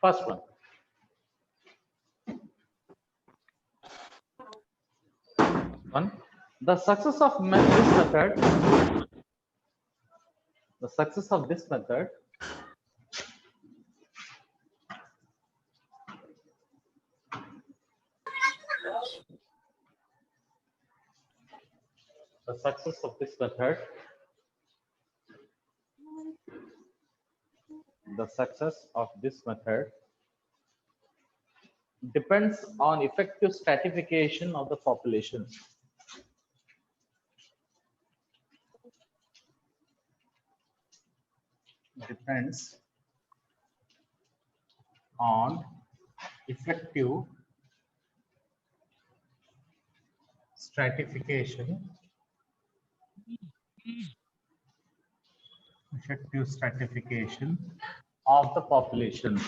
First one, the success of this method, the success of this method the success of this method depends on effective stratification of the population. Depends on effective stratification of the population.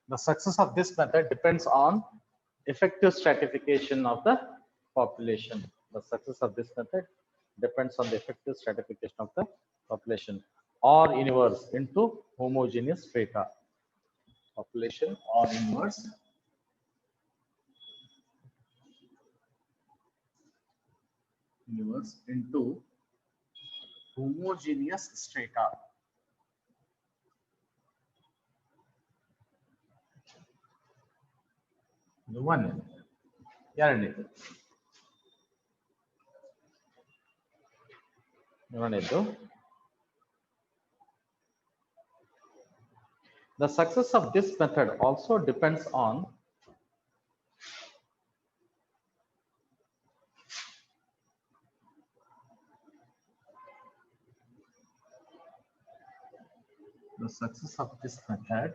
The success of this method depends on effective stratification of the population. The success of this method depends on the effective stratification of the population or inverse into homogeneous strata. Population or inverse into homogeneous strata. One, ಎರಡನೇದು the success of this method also depends on the success of this method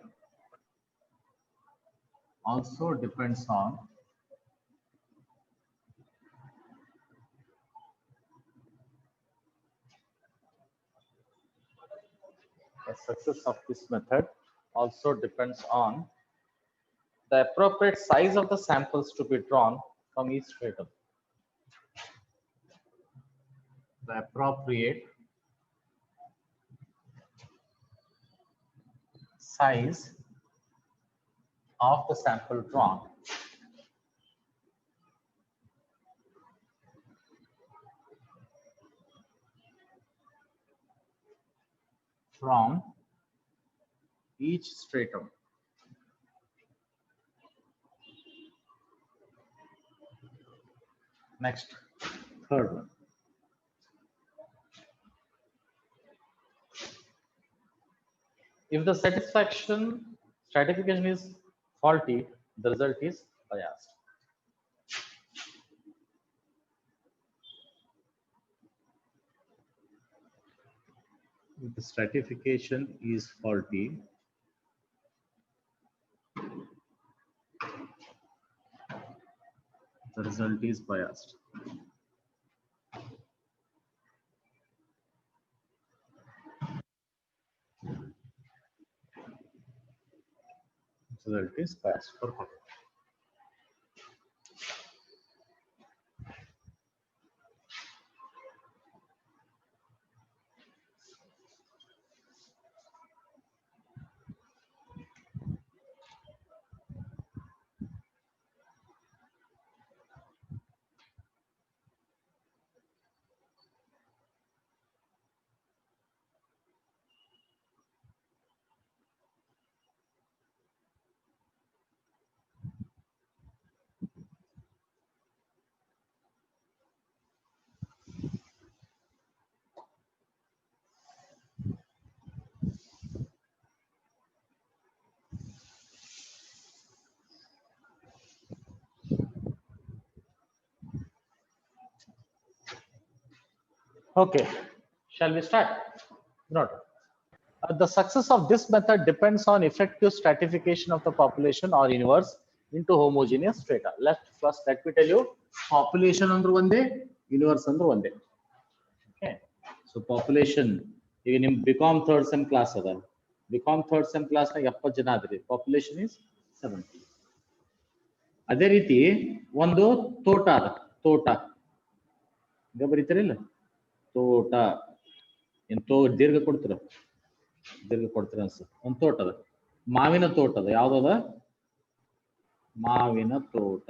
also depends on the success of this method also depends on the appropriate size of the samples to be drawn from each stratum. The appropriate size of the sample drawn from each stratum. Next, third one. If the stratification is faulty, the result is biased. If the stratification is faulty, the result is biased. Result is biased. Perfect. Okay, shall we start? Not. The success of this method depends on effective stratification of the population or inverse into homogeneous strata. First, let me tell you, population under one day, inverse under one day. Okay, so population, even in BCom third sem class, BCom third sem class, population is 70. ಅದೇ ರೀತಿ ಒಂದು ತೋಟ ಈಗ ಬರೀತೀರಿಲ್ಲ ತೋಟ ಎಂತೋ ದೀರ್ಘ ಕೊಡ್ತೀರ ಅನ್ಸ ಒಂದು ತೋಟ ಅದ ಮಾವಿನ ತೋಟ ಅದ ಯಾವ್ದದ ಮಾವಿನ ತೋಟ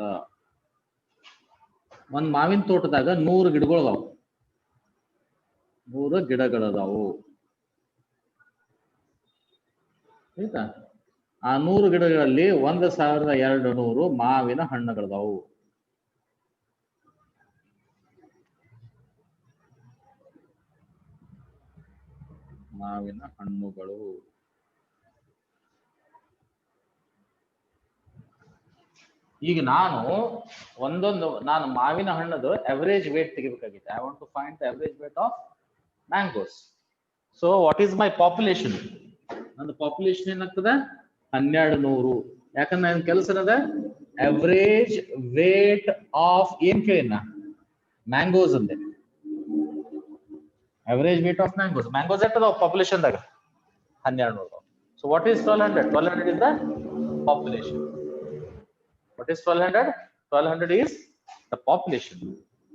ಒಂದ್ ಮಾವಿನ ತೋಟದಾಗ 100 ಗಿಡಗಳು ಅದಾವು 100 ಗಿಡಗಳದಾವು ಆಯ್ತಾ ಆ 100 ಗಿಡಗಳಲ್ಲಿ 1200 ಮಾವಿನ ಹಣ್ಣುಗಳದಾವು ಮಾವಿನ ಹಣ್ಣುಗಳು ಈಗ ನಾನು ಮಾವಿನ ಹಣ್ಣದು ಅವರೇಜ್ ವೇಟ್ ತೆಗಿಬೇಕಾಗಿತ್ತು I want to find the average weight of mangoes so what is my population ನನ್ನ ಪಾಪ್ಯುಲೇಷನ್ ಏನಾಗ್ತದೆ 1200 ಯಾಕಂದ್ರೆ ನನ್ನ ಕೆಲಸ ಏನದ ಅವರೇಜ್ ವೇಟ್ ಆಫ್ ಏನ್ ಕೇಳಿನ ಮ್ಯಾಂಗೋಸ್ ಅಂದೆ ಅವರೇಜ್ ವೇಟ್ ಆಫ್ ಮ್ಯಾಂಗೋಸ್ ಎಷ್ಟದ ಪಾಪ್ಯುಲೇಷನ್ ದಾಗ 1200 so what is 1200 is the population. What is 1200? 1200 is the population.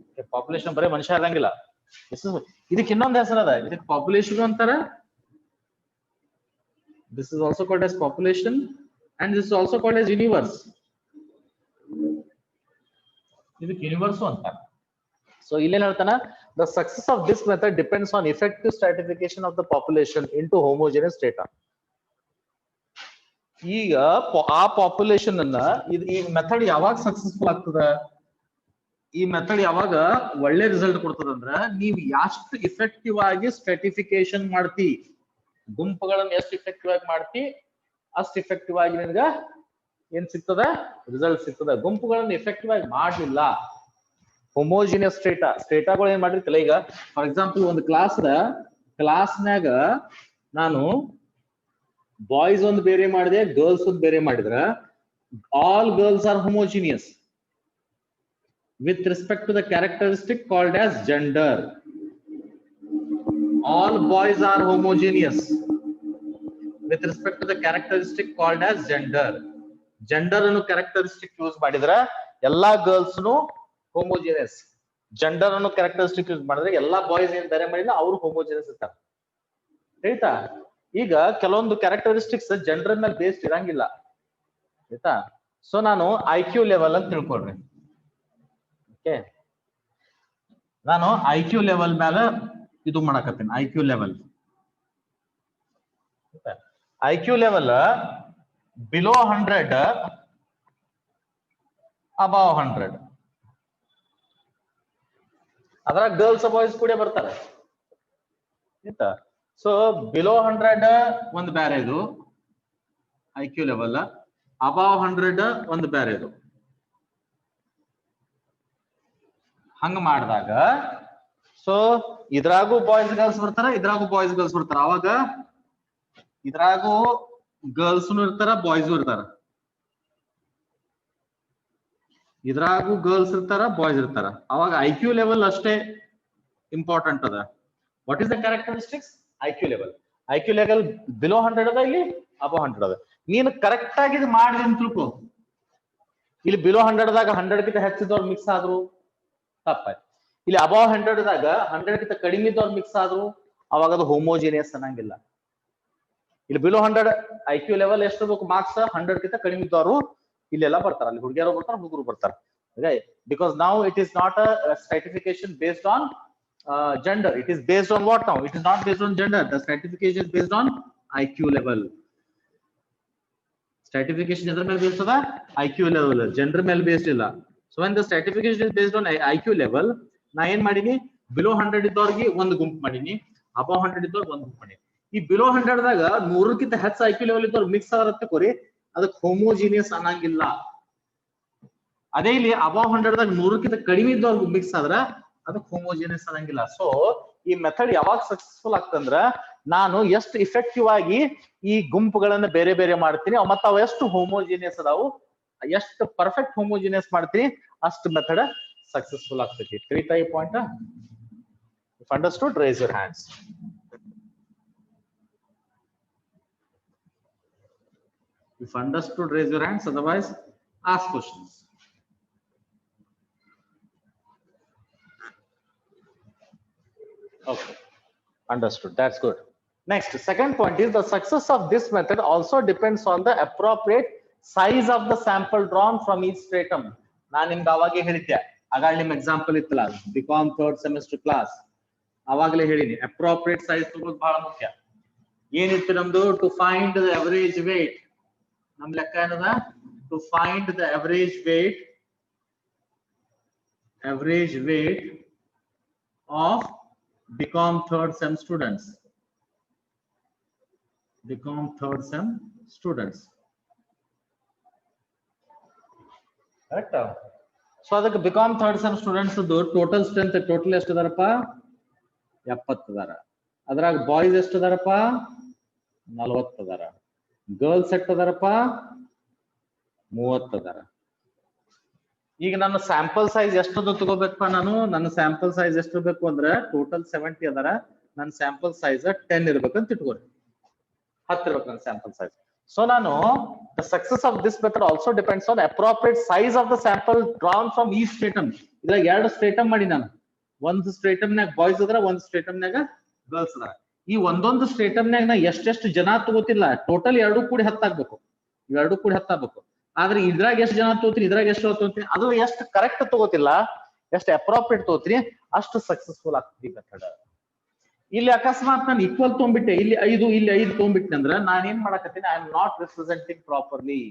Okay, population ಬರೀ ಮನುಷ್ಯ ಇರಂಗಿಲ್ಲ ಇದಕ್ಕೆ ಇನ್ನೊಂದು ಹೆಸರು ಅದ ಇದಕ್ಕೆ ಪಾಪ್ಯುಲೇಷನ್ ಅಂತಾರ this is also called as population and this is also called as universe ಇದಕ್ಕೆ ಯೂನಿವರ್ಸ್ ಅಂತಾರ so ಇಲ್ಲೇನ್ ಹೇಳ್ತಾನ the success of this method depends on effective stratification of the population into homogeneous strata ಈಗ ಆ population ಅನ್ನ ಈ method ಯಾವಾಗ successful ಆಗ್ತದ ಈ ಮೆಥಡ್ ಯಾವಾಗ ಒಳ್ಳೆ ರಿಸಲ್ಟ್ ಕೊಡ್ತದಂದ್ರ ನೀವು ಎಷ್ಟು ಇಫೆಕ್ಟಿವ್ ಆಗಿ ಸ್ಟ್ರಾಟಿಫಿಕೇಶನ್ ಮಾಡ್ತಿ ಗುಂಪುಗಳನ್ನು ಎಷ್ಟು ಇಫೆಕ್ಟಿವ್ ಆಗಿ ಮಾಡ್ತಿ ಅಷ್ಟು ಇಫೆಕ್ಟಿವ್ ಆಗಿ ನಿನಗ ಏನ್ ಸಿಗ್ತದ ರಿಸಲ್ಟ್ ಸಿಗ್ತದ ಗುಂಪುಗಳನ್ನು ಎಫೆಕ್ಟಿವ್ ಆಗಿ ಮಾಡ್ಲಿಲ್ಲ ಹೋಮೋಜಿನಿಯಸ್ ಸ್ಟೇಟಾಗಳು ಏನ್ ಮಾಡಿರ್ತಿಲ್ಲ ಈಗ ಫಾರ್ ಎಕ್ಸಾಂಪಲ್ ಒಂದು ಕ್ಲಾಸ್ನಾಗ ನಾನು ಬಾಯ್ಸ್ ಒಂದು ಬೇರೆ ಮಾಡಿದೆ ಗರ್ಲ್ಸ್ ಒಂದು ಬೇರೆ ಮಾಡಿದ್ರ all girls are homogeneous with respect to the characteristic called as gender. All boys are homogeneous with respect to the characteristic called as gender. Gender ಅನ್ನು characteristic ಯೂಸ್ ಮಾಡಿದ್ರೆ ಎಲ್ಲಾ ಗರ್ಲ್ಸ್ ನು ಹೋಮೋಜಿನಿಯಸ್ ಜೆಂಡರ್ ಅನ್ನು characteristic use ಮಾಡಿದ್ರೆ ಎಲ್ಲಾ boys ಏನ್ ಬೇರೆ ಮಾಡಿಲ್ಲ ಅವರು ಹೋಮೋಜಿನಿಯಸ್ ಇರ್ತಾರೆ ಆಯ್ತಾ ಈಗ ಕೆಲವೊಂದು ಕ್ಯಾರೆಕ್ಟರಿಸ್ಟಿಕ್ಸ್ ಜೆಂಡರ್ ಮೇಲೆ ಬೇಸ್ಡ್ ಇರಂಗಿಲ್ಲ ಆಯ್ತಾ ಸೊ ನಾನು IQ ಲೆವೆಲ್ ಅಂತ ತಿಳ್ಕೊಳ್ರಿ ಓಕೆ ನಾನು IQ ಲೆವೆಲ್ ಮೇಲೆ ಇದು ಮಾಡಕತ್ತೀನಿ IQ ಲೆವೆಲ್ ಬಿಲೋ 100 ಅಬವ್ 100 ಅದ್ರ ಗರ್ಲ್ಸ್ ಬಾಯ್ಸ್ ಕೂಡ ಬರ್ತಾರೆ ಆಯ್ತಾ ಸೊ ಬಿಲೋ 100 ಒಂದು ಬೇರೆ ಇದು IQ ಲೆವೆಲ್ ಅಬವ್ 100 ಒಂದು ಬೇರೆ ಇದು ಹಂಗ ಮಾಡಿದಾಗ ಸೊ ಇದ್ರಾಗೂ ಬಾಯ್ಸ್ ಗರ್ಲ್ಸ್ ಬರ್ತಾರ ಇದ್ರಾಗೂ ಬಾಯ್ಸ್ ಗರ್ಲ್ಸ್ ಬರ್ತಾರ ಅವಾಗ ಇದ್ರಾಗೂ ಗರ್ಲ್ಸ್ ಇರ್ತಾರ ಬಾಯ್ಸ್ ಇರ್ತಾರ ಇದ್ರಾಗೂ ಗರ್ಲ್ಸ್ ಇರ್ತಾರ ಬಾಯ್ಸ್ ಇರ್ತಾರ ಅವಾಗ IQ ಲೆವೆಲ್ ಅಷ್ಟೇ ಇಂಪಾರ್ಟೆಂಟ್ ಅದ what is the characteristics IQ level below 100 ಅದ ಇಲ್ಲಿ ಅಬೋ 100 ಅದ ನೀನು ಕರೆಕ್ಟ್ ಆಗಿ ಇದು ಮಾಡಿದೆ ಅಂತ ತಿಳ್ಕೊ ಇಲ್ಲಿ ಬಿಲೋ 100 ದಾಗ 100 ಕಿಂತ ಹೆಚ್ಚಿದವ್ರು ಮಿಕ್ಸ್ ಆದ್ರು ತಪ್ಪಾಯ್ತು ಇಲ್ಲಿ ಅಬವ್ 100 ದಾಗ 100 ಕಿಂತ ಕಡಿಮೆ ಇದ್ದವ್ರು ಮಿಕ್ಸ್ ಆದ್ರು ಅವಾಗ ಅದು ಹೋಮೋಜಿನಿಯಸ್ ಅನ್ನಂಗಿಲ್ಲ ಇಲ್ಲಿ ಬಿಲೋ 100 IQ ಲೆವೆಲ್ ಎಷ್ಟು ಬೇಕು ಮಾರ್ಕ್ಸ್ 100 ಕಿಂತ ಕಡಿಮೆ ಇದ್ದವರು ಇಲ್ಲೆಲ್ಲ ಬರ್ತಾರೆ ಅಲ್ಲಿ ಹುಡುಗಿಯರು ಬರ್ತಾರೆ ಹುಡುಗರು ಬರ್ತಾರೆ ಬಿಕಾಸ್ ನಾವು it is not a stratification based on gender it is based on what now it is not based on gender the stratification is based on IQ level stratification ಎದರ ಮೇಲೆ ಬೇಸ್ಡ್ ಅದ IQ level gender ಮೇಲೆ based ಇಲ್ಲ so when the stratification is based on IQ level ನಾ ಏನ್ ಮಾಡೀನಿ below 100 ಇದ್ದವ್ರಿಗೆ ಒಂದು ಗುಂಪು ಮಾಡೀನಿ ಅಬವ್ 100 ಇದ್ದವ್ರಿಗೆ ಒಂದು ಗುಂಪು ಮಾಡೀನಿ ಈ ಬಿಲೋ 100 ದಾಗ 100 ಕಿಂತ ಹೆಚ್ಚು IQ level ಇದ್ದವ್ರು ಮಿಕ್ಸ್ ಆಗತ್ತೆ ಕೋರಿ ಅದಕ್ಕೆ ಹೋಮೋಜಿನಿಯಸ್ ಅನ್ನಂಗಿಲ್ಲ ಅದೇ ಇಲ್ಲಿ ಅಬವ್ 100 ದಾಗ 100 ಕಿಂತ ಕಡಿಮೆ ಇದ್ದವ್ರು ಮಿಕ್ಸ್ ಆದ್ರ ಅದಕ್ಕೆ ಹೋಮೋಜಿನಿಯಸ್ ಅನ್ನಂಗಿಲ್ಲ ಸೊ ಈ ಮೆಥಡ್ ಯಾವಾಗ ಸಕ್ಸಸ್ಫುಲ್ ಆಗ್ತಂದ್ರ ನಾನು ಎಷ್ಟು ಇಫೆಕ್ಟಿವ್ ಆಗಿ ಈ ಗುಂಪುಗಳನ್ನ ಬೇರೆ ಬೇರೆ ಮಾಡ್ತೀನಿ ಮತ್ತೆ ಅವು ಎಷ್ಟು ಹೋಮೋಜಿನಿಯಸ್ ಅದಾವು ಎಷ್ಟು ಪರ್ಫೆಕ್ಟ್ ಹೋಮೋಜಿನಿಯಸ್ ಮಾಡ್ತೀನಿ ಅಷ್ಟು ಮೆಥಡ್ ಸಕ್ಸಸ್ಫುಲ್ ಆಗ್ತೈತಿ ತಿಳಿತಾ ಈ point if understood raise your hands if understood raise your hands otherwise ask questions Okay, understood. That's good. Next, second point is the success of this method also depends on the appropriate size of the sample drawn from each stratum. ನಾನು ನಿಮ್ಗೆ ಅವಾಗೆ ಹೇಳಿದ್ದೆ, ಆಗಾಗ ನಿಮ್ಮ example ಇತ್ತಲ್ಲ BCom third semester class, ಅವಾಗಲೇ ಹೇಳಿನಿ appropriate size ತಗೋದು ಬಹಳ ಮುಖ್ಯ. ಏನಿತ್ತು ನಮ್ದು to find the average weight, ನಮ್ ಲೆಕ್ಕ ಏನದ to find the average weight of BCom third sem students. BCom third sem students. Correct. So ಅದಕ್ಕೆ BCom third sem students total strength total ಎಷ್ಟು ಅದಾರಪ್ಪ 70 ಅದಾರ. ಅದ್ರಾಗ ಬಾಯ್ಸ್ ಎಷ್ಟು ಅದಾರಪ್ಪ 40 ಅದಾರ. ಗರ್ಲ್ಸ್ ಎಷ್ಟು ಅದಾರಪ್ಪ 30 ಅದಾರ. ಈಗ ನನ್ನ ಸ್ಯಾಂಪಲ್ ಸೈಜ್ ಎಷ್ಟು ತಗೋಬೇಕಪ್ಪ, ನನ್ನ ಸ್ಯಾಂಪಲ್ ಸೈಜ್ ಎಷ್ಟು ಬೇಕು ಅಂದ್ರೆ ಟೋಟಲ್ 70 ಅದಾರ, ನನ್ನ ಸ್ಯಾಂಪಲ್ ಸೈಜ್ 10 ಇರ್ಬೇಕಂತ ಇಟ್ಕೋರಿ, 10 ಇರ್ಬೇಕು ನನ್ನ ಸ್ಯಾಂಪಲ್ ಸೈಜ್. ಸೊ ನಾನು the success of this method also depends on appropriate size of the sample drawn from ಈ ಸ್ಟ್ರೇಟಮ್. ಇದ್ರಾಗ 2 ಸ್ಟ್ರೇಟಮ್ ಮಾಡಿ ನಾನು, ಒಂದು ಸ್ಟ್ರೇಟಮ್ನಾಗ ಬಾಯ್ಸ್ ಅದಾರ, ಒಂದು ಸ್ಟ್ರೇಟಮ್ನಾಗ ಗರ್ಲ್ಸ್ ಅದಾರ. ಈ ಒಂದೊಂದು ಸ್ಟ್ರೇಟಮ್ನಾಗ ನಾ ಎಷ್ಟೆಷ್ಟು ಜನ ತಗೋತಿಲ್ಲ, ಟೋಟಲ್ 2 ಕೂಡಿ 10 ಆಗ್ಬೇಕು, 2 ಕೂಡಿ 10 ಆಗ್ಬೇಕು. ಆದ್ರೆ ಇದ್ರಾಗ ಎಷ್ಟು ಜನ ತಗೋತೀನಿ, ಇದ್ರಾಗ ಎಷ್ಟು ತಗೋತೀನಿ, ಅದು ಎಷ್ಟು ಕರೆಕ್ಟ್ ತಗೋತಿಲ್ಲ, ಎಷ್ಟು ಅಪ್ರೋಪ್ರಿಯೇಟ್ ತಗೋತೀನಿ, ಅಷ್ಟು ಸಕ್ಸಸ್ಫುಲ್ ಆಗ್ತದೆ ಮೆಥಡ್. ಇಲ್ಲಿ ಅಕಸ್ಮಾತ್ ನಾನು ಈಕ್ವಲ್ ತೊಗೊಂಡ್ಬಿಟ್ಟೆ, ಇಲ್ಲಿ 5 ಇಲ್ಲಿ 5 ತೊಗೊಂಡ್ಬಿಟ್ಟೆ ಅಂದ್ರೆ ನಾನು ಏನ್ ಮಾಡಕತ್ತೀನಿ, I am not representing properly.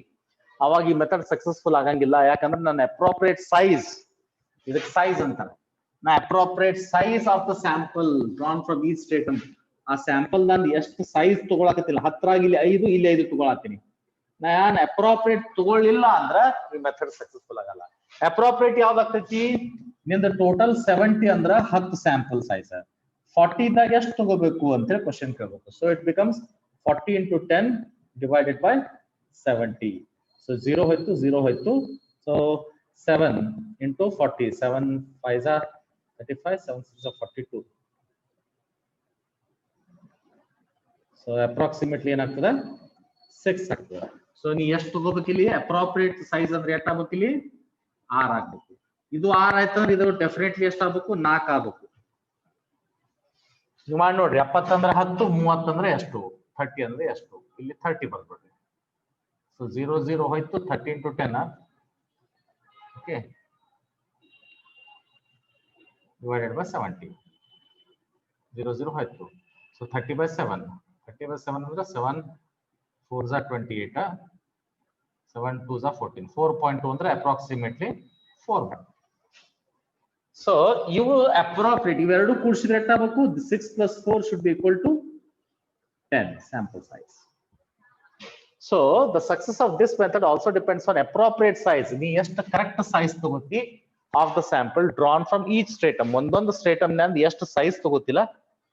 ಅವಾಗ ಈ ಮೆಥಡ್ ಸಕ್ಸಸ್ಫುಲ್ ಆಗಂಗಿಲ್ಲ. ಯಾಕಂದ್ರೆ ನನ್ನ ಅಪ್ರೋಪ್ರಿಯೇಟ್ ಸೈಜ್, ಇದಕ್ಕೆ ಸೈಜ್ ಅಂತಾರೆ, ನಾ appropriate size of the sample drawn from each stratum, ಆ ಸ್ಯಾಂಪಲ್ ನಾನು ಎಷ್ಟು ಸೈಜ್ ತಗೊಳಕತ್ತಿಲ್ಲ, 10 ಇಲ್ಲಿ 5 ಇಲ್ಲಿ 5 ತಗೊಳತ್ತೀನಿ. ನಾನು ಅಪ್ರೋಪ್ರಿಯೇಟ್ ತಗೊಳ್ಳಿಲ್ಲ ಅಂದ್ರ ಈ ಮೆಥಡ್ ಸಕ್ಸಸ್ಫುಲ್ ಆಗಲ್ಲ. ಅಪ್ರೋಪ್ರಿಯೇಟ್ ಯಾವ್ದಾಗ್ತೈತಿ, ನಿಂದ ಟೋಟಲ್ 70 ಅಂದ್ರ 10 ಸ್ಯಾಂಪಲ್ ಸೈಜ್, 40 ಇದ್ದಾಗ ಎಷ್ಟು ತಗೋಬೇಕು ಅಂತ ಹೇಳಿ ಕ್ವಶನ್ ಕೇಳಬೇಕು. So it becomes 40 into 10 divided by 70. So 0 ಹೋಯ್ತು 0 ಹೋಯ್ತು. So 7 into 40, 7 5s are 35, 7 6s are 42. So approximately ಏನಾಗ್ತದೆ 6 ಆಗ್ತದೆ. ಸೊ ನೀ ಎಷ್ಟು ತಗೋಬೇಕು ಇಲ್ಲಿ, ಅಪ್ರೋಪ್ರಿಯೇಟ್ ಸೈಜ್ ಅಂದ್ರೆ ಎಷ್ಟು ಆಗ್ಬೇಕು, ಇಲ್ಲಿ 6 ಆಗ್ಬೇಕು. ಇದು 6 ಆಯ್ತಂದ್ರೆ ಇದು ಡೆಫಿನೆಟ್ಲಿ ಎಷ್ಟು ಆಗ್ಬೇಕು, 4 ಆಗ್ಬೇಕು. ನೀವು ಮಾಡಿ ನೋಡ್ರಿ, 70 ಅಂದ್ರೆ 10, 30 ಅಂದ್ರೆ ಎಷ್ಟು, 30 ಅಂದ್ರೆ ಎಷ್ಟು, ಇಲ್ಲಿ 30 ಬರ್ಬಿಡ್ರಿ. ಸೊ 0 0 ಹೋಯ್ತು, 30 into 10 ಓಕೆ divided by 70, 0 0 ಹೋಯ್ತು. ಸೊ 30/7, 30/7 ಅಂದ್ರೆ 7 4s are 28, 7 2s are 14, 4.2 ಅಂದ್ರೆ ಅಪ್ರಾಕ್ಸಿಮೇಟ್ಲಿ 4. ಸೊ ಇವು ಅಪ್ರೋಪ್ರಿಯೇಟ್, ಇವೆರಡು ಕೂಡಿಸಿದ್ರೆ ಎಷ್ಟಾಗಬೇಕು, 6 + 4 should be equal to 10 sample size. So the success of this method also depends on appropriate size. ನೀ ಎಷ್ಟು ಕರೆಕ್ಟ್ ಸೈಜ್ ತಗೋತಿ of the sample drawn from each stratum, ಒಂದೊಂದು stratum ನಂದು ಎಷ್ಟು size ತಗೋತಿಲ್ಲ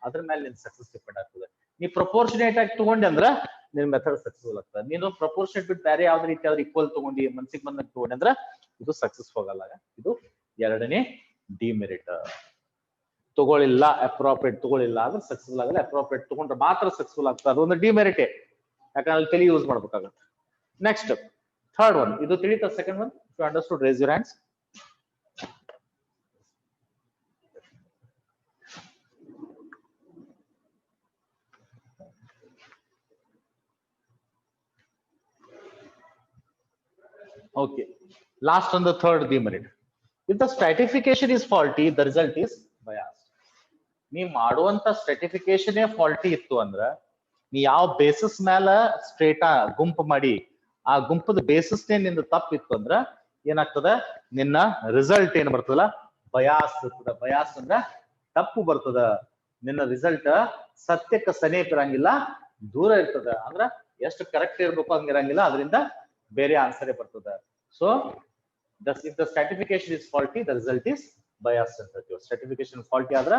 ಅದ್ರ ಮೇಲೆ ನಿನ್ ಸಕ್ಸಸ್ ಡಿಪೆಂಡ್ ಆಗ್ತದೆ. ನೀ ಪ್ರಪೋರ್ಷನೇಟ್ ಆಗಿ ತಗೊಂಡಿ ಅಂದ್ರ ನಿನ್ ಮೆಥಡ್ ಸಕ್ಸಸ್ಫುಲ್ ಆಗ್ತದೆ. ನೀನು ಪ್ರಪೋರ್ಷನೇಟ್ ಬಿಟ್ಟು ಬೇರೆ ಯಾವ್ದು ರೀತಿ ಆದ್ರೆ ಈಕ್ವಲ್ ತಗೊಂಡಿ ಮನ್ಸಿಗೆ ಬಂದಂಗೆ ತಗೊಂಡಿ ಅಂದ್ರೆ ಇದು ಸಕ್ಸಸ್ಫುಲ್ ಆಗಲ್ಲ. ಇದು ಎರಡನೇ ಡಿಮೆರಿಟ್. ತಗೊಳ್ಳಿಲ್ಲ, ಅಪ್ರೋಪ್ರಿಯೇಟ್ ತಗೊಳ್ಳಿಲ್ಲ ಅಂದ್ರೆ ಸಕ್ಸಸ್ಫುಲ್ ಆಗಲ್ಲ, ಅಪ್ರೋಪ್ರಿಯೇಟ್ ತಗೊಂಡ್ರೆ ಮಾತ್ರ ಸಕ್ಸಸ್ಫುಲ್ ಆಗ್ತದೆ. ಅದೊಂದು ಡಿಮೆರಿಟೇ, ಯಾಕಂದ್ರೆ ತಲೆ ಯೂಸ್ ಮಾಡ್ಬೇಕಾಗತ್ತೆ. ನೆಕ್ಸ್ಟ್ ಥರ್ಡ್ ಒನ್, ಇದು ತಿಳಿತ. Second one, you understood, raise your hands. Okay, last on the third demerit. If the stratification is faulty, the result is biased. ನೀ ಮಾಡುವಂತ ಸ್ಟ್ರಾಟಿಫಿಕೇಶನ್ ಫಾಲ್ಟಿ ಇತ್ತು ಅಂದ್ರ, ನೀ ಯಾವ ಬೇಸಿಸ್ ಮೇಲೆ ಸ್ಟ್ರೇಟಾ ಗುಂಪು ಮಾಡಿ ಆ ಗುಂಪದ ಬೇಸಿಸ್ನೇ ನಿಂದ ತಪ್ಪಿತ್ತು ಅಂದ್ರ ಏನಾಗ್ತದ, ನಿನ್ನ ರಿಸಲ್ಟ್ ಏನ್ ಬರ್ತದಲ್ಲ ಬಯಾಸ್ ಇರ್ತದ. ಬಯಾಸ್ ಅಂದ್ರ ತಪ್ಪು ಬರ್ತದ, ನಿನ್ನ ರಿಸಲ್ಟ್ ಸತ್ಯಕ್ಕೆ ಸನೇಪ ಇರಂಗಿಲ್ಲ, ದೂರ ಇರ್ತದ. ಅಂದ್ರ ಎಷ್ಟು ಕರೆಕ್ಟ್ ಇರ್ಬೇಕು ಹಂಗಿರಂಗಿಲ್ಲ, ಅದರಿಂದ ಬೇರೆ ಆನ್ಸರೇ ಬರ್ತದ. So if the stratification is faulty, the result is bias ಅಂತ ಹೇಳ್ತೀವಿ. ಸ್ಟ್ರಾಟಿಫಿಕೇಶನ್ ಫಾಲ್ಟಿ ಆದ್ರ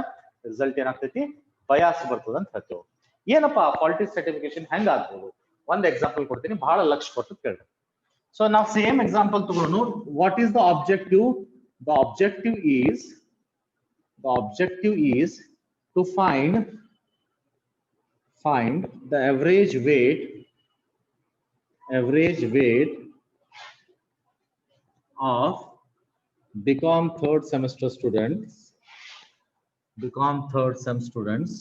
ರಿಸಲ್ಟ್ ಏನಾಗ್ತೈತಿ, ಬಯಾಸ್ ಬರ್ತದ ಅಂತ ಹೇಳ್ತೀವಿ. ಏನಪ್ಪಾ ಫಾಲ್ಟಿ ಸ್ಟ್ರಾಟಿಫಿಕೇಶನ್ ಹೆಂಗ ಆಗ್ಬೋದು, ಒಂದ್ ಎಕ್ಸಾಂಪಲ್ ಕೊಡ್ತೀನಿ, ಬಹಳ ಲಕ್ಷ ಕೊಟ್ಟು ಕೇಳ್ರಿ. ಸೊ ನಾವು ಸೇಮ್ ಎಕ್ಸಾಂಪಲ್ ತಗೊಂಡು, what is the objective? The objective is to find the average weight of BCom third semester students BCom third sem students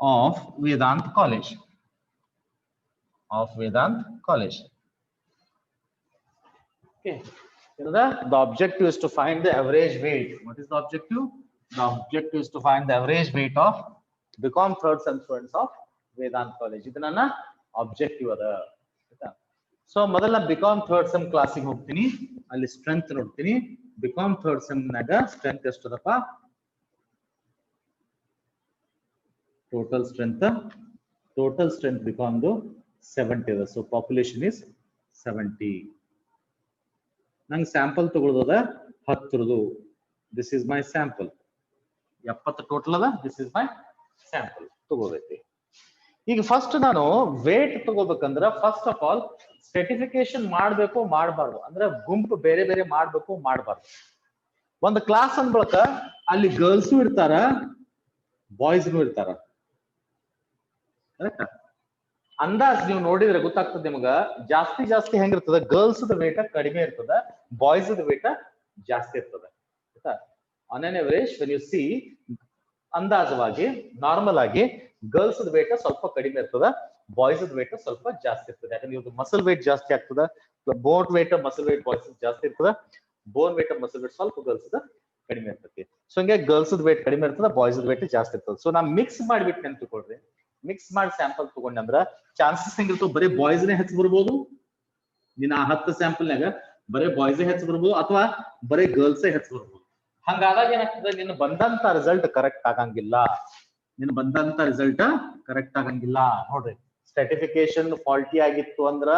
of Vedant College. Okay. The objective is to find the average weight. What is the objective? The objective is to find the average weight of BCom third sem students of Vedant College. This is ನನ್ನ objective ಅದ. So ಮೊದಲ BCom third sem ಕ್ಲಾಸಿಗೆ ಹೋಗ್ತೀನಿ, ಅಲ್ಲಿ strength ನೋಡ್ತೀನಿ. BCom third sem ನಾಗ strength ಎಷ್ಟದಪ್ಪ? Total strength BCom 70 ಇದೆ. So population is 70. ನಂಗೆ ಸ್ಯಾಂಪಲ್ ತಗೊಳ್ಳೋದ 10. This is my sample. 70 total ಅದ. ದಿಸ್ ಇಸ್ ಮೈ ಸ್ಯಾಂಪಲ್ ತಗೋದೈತಿ. ಈಗ ಫಸ್ಟ್ ನಾನು ವೇಟ್ ತಗೋಬೇಕಂದ್ರ ಫಸ್ಟ್ ಆಫ್ ಆಲ್ ಸ್ಟ್ರಾಟಿಫಿಕೇಶನ್ ಮಾಡಬೇಕು ಮಾಡಬಾರ್ದು ಅಂದ್ರೆ ಗುಂಪು ಬೇರೆ ಬೇರೆ ಮಾಡಬೇಕು ಮಾಡಬಾರ್ದು. ಒಂದು ಕ್ಲಾಸ್ ಅಂದ ಬಳಕ ಅಲ್ಲಿ ಗರ್ಲ್ಸು ಇರ್ತಾರ, ಬಾಯ್ಸ್ನು ಇರ್ತಾರ. ಅಂದಾಜ್ ನೀವು ನೋಡಿದ್ರೆ ಗೊತ್ತಾಗ್ತದೆ ನಿಮಗ. ಜಾಸ್ತಿ ಹೆಂಗಿರ್ತದ, ಗರ್ಲ್ಸ್ ವೇಟ ಕಡಿಮೆ ಇರ್ತದ, ಬಾಯ್ಸ್ ವೇಟ ಜಾಸ್ತಿ ಇರ್ತದ. ಆಯ್ತಾ? On an average when you see, ಅಂದಾಜವಾಗಿ ನಾರ್ಮಲ್ ಆಗಿ ಗರ್ಲ್ಸ್ ವೇಟ ಸ್ವಲ್ಪ ಕಡಿಮೆ ಇರ್ತದ, ಬಾಯ್ಸ್ ವೇಟ್ ಸ್ವಲ್ಪ ಜಾಸ್ತಿ ಇರ್ತದೆ. ಯಾಕಂದ್ರೆ ಇವ್ರದ್ದು ಮಸಲ್ ವೇಟ್ ಜಾಸ್ತಿ ಆಗ್ತದ. ಬೋನ್ ವೇಟ್ ಮಸಲ್ ವೇಟ್ ಬಾಯ್ಸ್ ಜಾಸ್ತಿ ಇರ್ತದ, ಬೋನ್ ವೇಟ್ ಮಸಲ್ ವೇಟ್ ಸ್ವಲ್ಪ ಗರ್ಲ್ಸ್ ಕಡಿಮೆ ಇರ್ತದೆ. ಸೊ ಹಂಗೆ ಗರ್ಲ್ಸ್ ವೇಟ್ ಕಡಿಮೆ ಇರ್ತದ, ಬಾಯ್ಸ್ ವೇಟ್ ಜಾಸ್ತಿ ಇರ್ತದೆ. ಸೊ ನಾ ಮಿಕ್ಸ್ ಮಾಡಿಬಿಟ್ಟು ನೆನ್ಪಿಕೊಳ್ರಿ. ಮಿಕ್ಸ್ ಮಾಡಿ ಸ್ಯಾಂಪಲ್ ತಗೊಂಡೆ ಅಂದ್ರ ಚಾನ್ಸಸ್ ಹೆಂಗಿರ್ತವೆ, ಬರೀ ಬಾಯ್ಸ್ನೇ ಹೆಚ್ಚು ಬರ್ಬೋದು. ನೀನ್ ಆ 10 ಸ್ಯಾಂಪಲ್ನಾಗ ಬರೀ ಬಾಯ್ಸೇ ಹೆಚ್ಚು ಬರ್ಬೋದು ಅಥವಾ ಬರೀ ಗರ್ಲ್ಸೇ ಹೆಚ್ಚು ಬರ್ಬೋದು. ಹಂಗಾದಾಗ ಏನಾಗ್ತದೆ, ನಿನ್ನ ಬಂದಂತ ರಿಸಲ್ಟ್ ಕರೆಕ್ಟ್ ಆಗಂಗಿಲ್ಲ. ನೋಡ್ರಿ, ಸ್ಟ್ರಾಟಿಫಿಕೇಶನ್ ಫಾಲ್ಟಿ ಆಗಿತ್ತು ಅಂದ್ರ